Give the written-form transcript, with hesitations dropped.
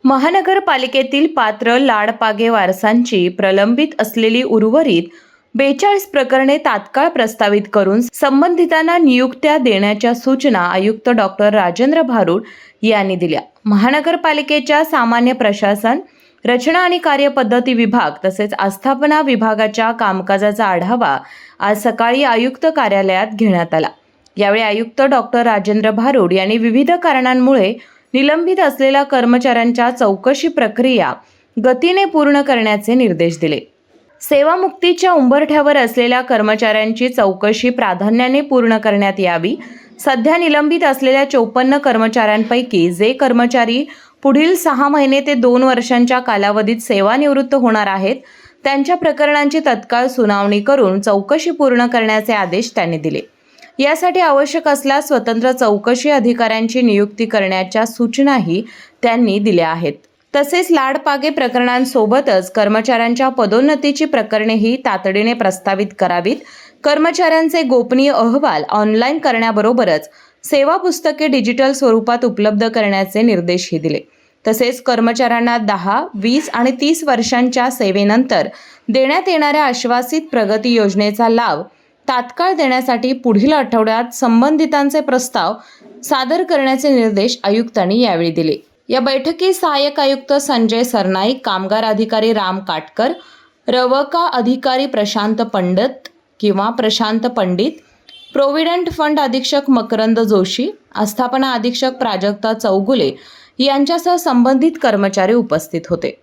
महानगरपालिकेतील पात्र लाडपागे वारसांची प्रलंबित असलेली उर्वरित 42 प्रकरणे तात्काळ प्रस्तावित करून संबंधितांना नियुक्त्या देण्याच्या सूचना आयुक्त डॉक्टर राजेंद्र भारुड यांनी दिल्या. महानगरपालिकेच्या सामान्य प्रशासन, रचना आणि कार्यपद्धती विभाग तसेच आस्थापना विभागाच्या कामकाजाचा आढावा आज सकाळी आयुक्त कार्यालयात घेण्यात आला. यावेळी आयुक्त डॉक्टर राजेंद्र भारुड यांनी विविध कारणांमुळे निलंबित असलेल्या कर्मचाऱ्यांच्या चौकशी प्रक्रिया गतीने पूर्ण करण्याचे निर्देश दिले. सेवामुक्तीच्या उंबरठ्यावर असलेल्या कर्मचाऱ्यांची चौकशी प्राधान्याने पूर्ण करण्यात यावी. सध्या निलंबित असलेल्या 54 कर्मचाऱ्यांपैकी जे कर्मचारी पुढील 6 महिने ते 2 वर्षांच्या कालावधीत सेवानिवृत्त होणार आहेत, त्यांच्या प्रकरणांची तत्काळ सुनावणी करून चौकशी पूर्ण करण्याचे आदेश त्यांनी दिले. यासाठी आवश्यक असल्यास स्वतंत्र चौकशी अधिकाऱ्यांची नियुक्ती करण्याच्या सूचनाही त्यांनी दिल्या आहेत. तसेच लाडपागे प्रकरणांसोबतच कर्मचाऱ्यांच्या पदोन्नतीची प्रकरणेही तातडीने प्रस्तावित करावीत. कर्मचाऱ्यांचे गोपनीय अहवाल ऑनलाईन करण्याबरोबरच सेवा पुस्तके डिजिटल स्वरूपात उपलब्ध करण्याचे निर्देशही दिले. तसेच कर्मचाऱ्यांना 10, 20 आणि 30 वर्षांच्या सेवेनंतर देण्यात येणाऱ्या आश्वासित प्रगती योजनेचा लाभ तात्काळ देण्यासाठी पुढील आठवड्यात संबंधितांचे प्रस्ताव सादर करण्याचे निर्देश आयुक्तांनी यावेळी दिले. या बैठकीत सहाय्यक आयुक्त संजय सरनाईक, कामगार अधिकारी राम काटकर, रवका अधिकारी प्रशांत पंडित, प्रोव्हिडंट फंड अधीक्षक मकरंद जोशी, आस्थापना अधीक्षक प्राजक्ता चौगुले यांच्यासह संबंधित कर्मचारी उपस्थित होते.